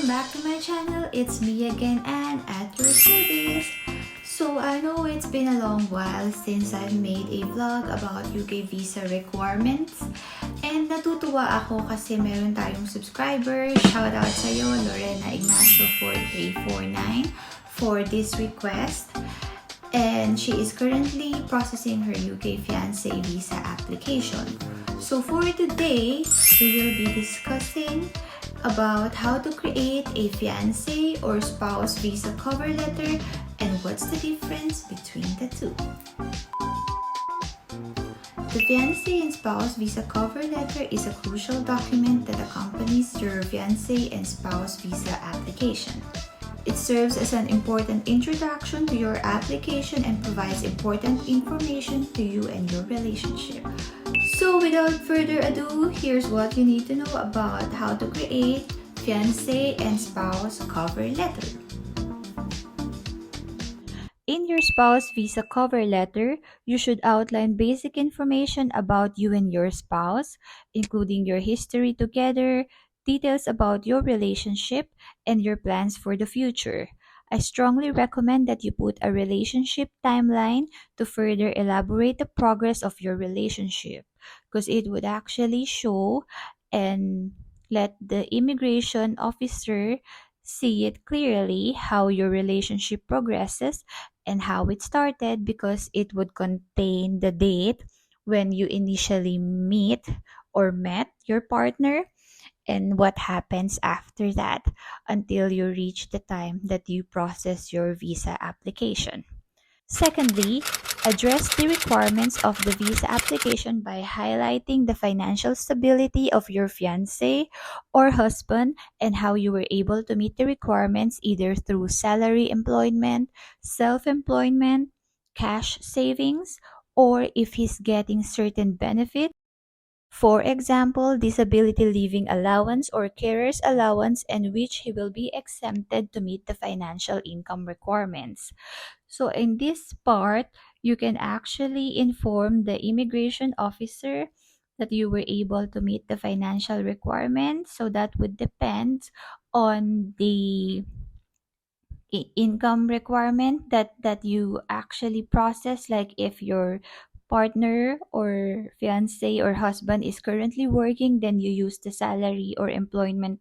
Welcome back to my channel. It's me again and at your service. So I know it's been a long while since I've made a vlog about UK visa requirements. And natutuwa ako kasi meron tayong subscriber. Shoutout sa'yo, Lorena Ignacio 4349 for this request. And she is currently processing her UK Fiance visa application. So for today, we will be discussing about how to create a fiancé or spouse visa cover letter and what's the difference between the two. The fiancé and spouse visa cover letter is a crucial document that accompanies your fiancé and spouse visa application. It serves as an important introduction to your application and provides important information to you and your relationship. So without further ado, here's what you need to know about how to create fiancé and spouse cover letter. In your spouse visa cover letter, you should outline basic information about you and your spouse, including your history together, details about your relationship, and your plans for the future. I strongly recommend that you put a relationship timeline to further elaborate the progress of your relationship because it would actually show and let the immigration officer see it clearly how your relationship progresses and how it started because it would contain the date when you initially meet or met your partner and what happens after that until you reach the time that you process your visa application. Secondly, address the requirements of the visa application by highlighting the financial stability of your fiancé or husband and how you were able to meet the requirements either through salary employment, self-employment, cash savings, or if he's getting certain benefits. For example, disability leaving allowance or carer's allowance, and which he will be exempted to meet the financial income requirements. So in this part, you can actually inform the immigration officer that you were able to meet the financial requirements. So that would depend on the income requirement that you actually process, like if your partner or fiance or husband is currently working, then you use the salary or employment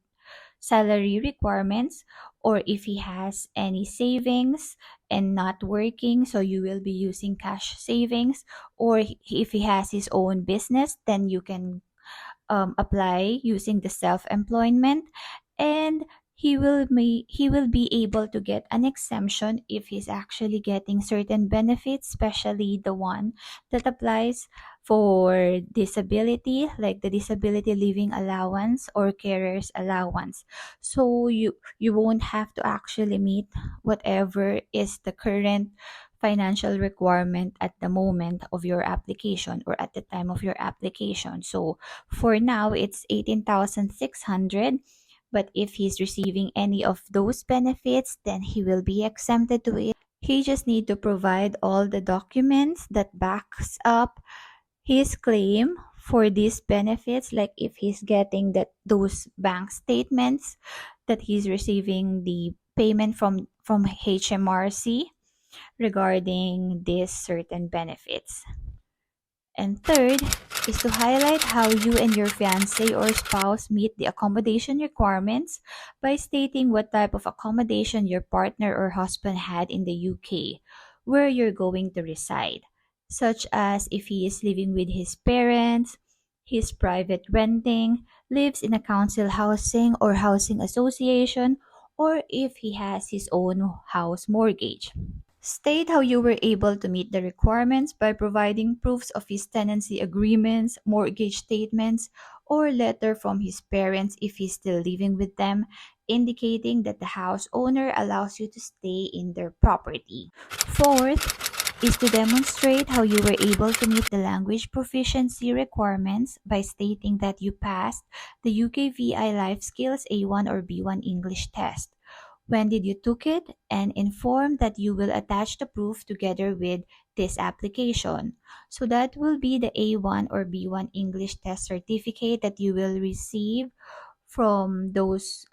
salary requirements, or if he has any savings and not working, so you will be using cash savings, or if he has his own business, then you can apply using the self-employment, and he will be able to get an exemption if he's actually getting certain benefits, especially the one that applies for disability, like the disability living allowance or carer's allowance. So you won't have to actually meet whatever is the current financial requirement at the moment of your application or at the time of your application. So for now, it's 18,600. But if he's receiving any of those benefits, then he will be exempted to it. He just need to provide all the documents that backs up his claim for these benefits, like if he's getting those bank statements that he's receiving the payment from HMRC regarding these certain benefits. And third is to highlight how you and your fiancé or spouse meet the accommodation requirements by stating what type of accommodation your partner or husband had in the UK, where you're going to reside, such as if he is living with his parents, his private renting, lives in a council housing or housing association, or if he has his own house mortgage. State how you were able to meet the requirements by providing proofs of his tenancy agreements, mortgage statements, or letter from his parents if he's still living with them, indicating that the house owner allows you to stay in their property. Fourth is to demonstrate how you were able to meet the language proficiency requirements by stating that you passed the UKVI Life Skills A1 or B1 English test. When did you took it, and inform that you will attach the proof together with this application. So that will be the A1 or B1 English test certificate that you will receive from those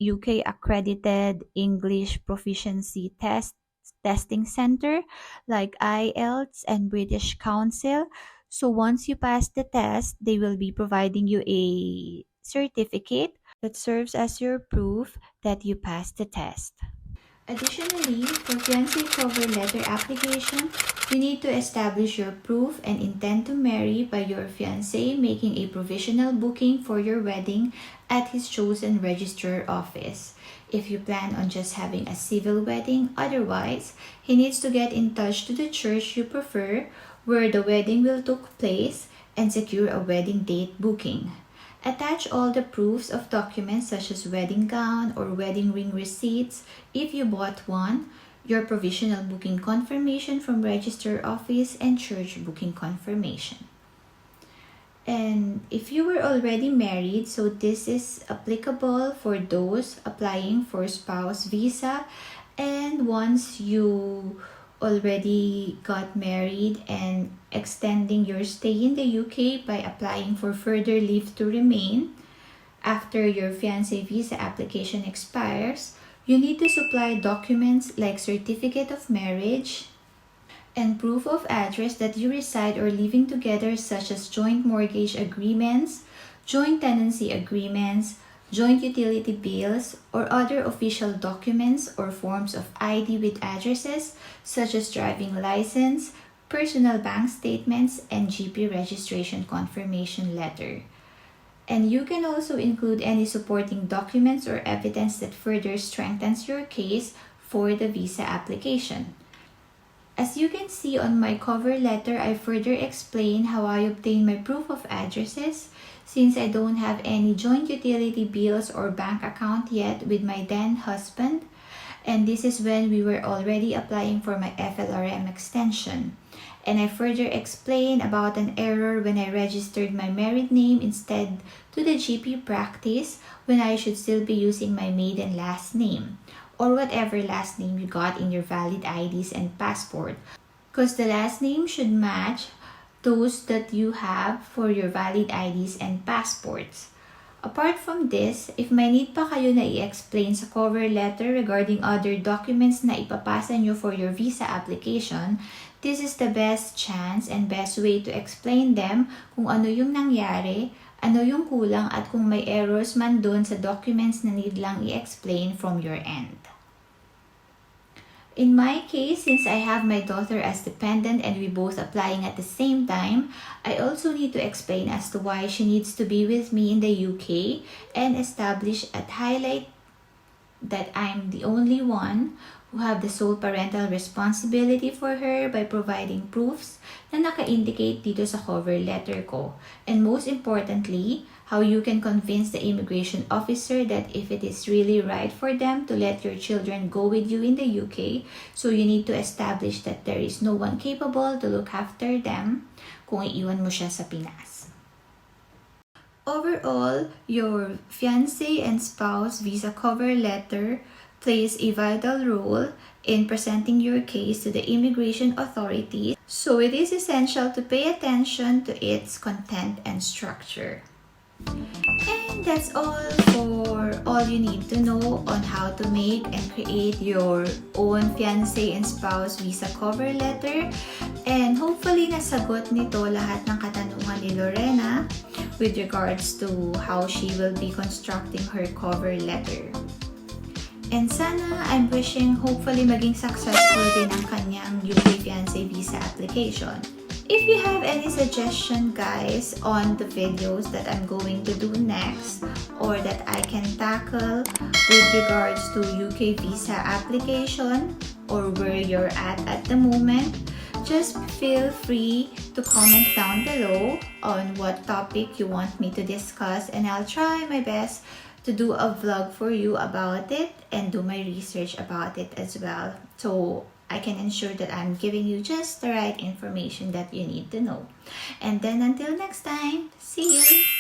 UK accredited English proficiency testing center like IELTS and British Council. So once you pass the test, they will be providing you a certificate that serves as your proof that you passed the test. Additionally, for fiancé cover letter application, you need to establish your proof and intend to marry by your fiancé, making a provisional booking for your wedding at his chosen registrar office. If you plan on just having a civil wedding, otherwise, he needs to get in touch to the church you prefer where the wedding will take place and secure a wedding date booking. Attach all the proofs of documents such as wedding gown or wedding ring receipts if you bought one, your provisional booking confirmation from register office, and church booking confirmation. And if you were already married, so this is applicable for those applying for spouse visa, and once you already got married and extending your stay in the UK by applying for further leave to remain after your fiancé visa application expires, you need to supply documents like certificate of marriage and proof of address that you reside or living together, such as joint mortgage agreements, joint tenancy agreements, joint utility bills, or other official documents or forms of ID with addresses such as driving license, personal bank statements, and GP registration confirmation letter. And you can also include any supporting documents or evidence that further strengthens your case for the visa application. As you can see on my cover letter, I further explain how I obtain my proof of addresses, since I don't have any joint utility bills or bank account yet with my then husband, and this is when we were already applying for my FLRM extension. And I further explain about an error when I registered my married name instead to the GP practice when I should still be using my maiden last name, or whatever last name you got in your valid IDs and passport, because the last name should match those that you have for your valid IDs and passports. Apart from this, if may need pa kayo na i-explain sa cover letter regarding other documents na ipapasa nyo for your visa application, this is the best chance and best way to explain them kung ano yung nangyari, ano yung kulang, at kung may errors man dun sa documents na need lang i-explain from your end. In my case, since I have my daughter as dependent and we both applying at the same time, I also need to explain as to why she needs to be with me in the UK and establish and highlight that I'm the only one who have the sole parental responsibility for her by providing proofs na naka-indicate dito sa cover letter ko. And most importantly, how you can convince the immigration officer that if it is really right for them to let your children go with you in the UK, so you need to establish that there is no one capable to look after them kung iiwan mo siya sa Pinas. Overall, your fiancé and spouse visa cover letter plays a vital role in presenting your case to the immigration authorities, so it is essential to pay attention to its content and structure. And that's all for all you need to know on how to make and create your own fiancé and spouse visa cover letter. And hopefully nasagot nito lahat ng katanungan ni Lorena with regards to how she will be constructing her cover letter. And sana, I'm wishing hopefully maging successful din ang kanyang UK Fiancé visa application. If you have any suggestion, guys, on the videos that I'm going to do next or that I can tackle with regards to UK visa application or where you're at the moment, just feel free to comment down below on what topic you want me to discuss, and I'll try my best to do a vlog for you about it and do my research about it as well, so I can ensure that I'm giving you just the right information that you need to know. And then until next time, see you!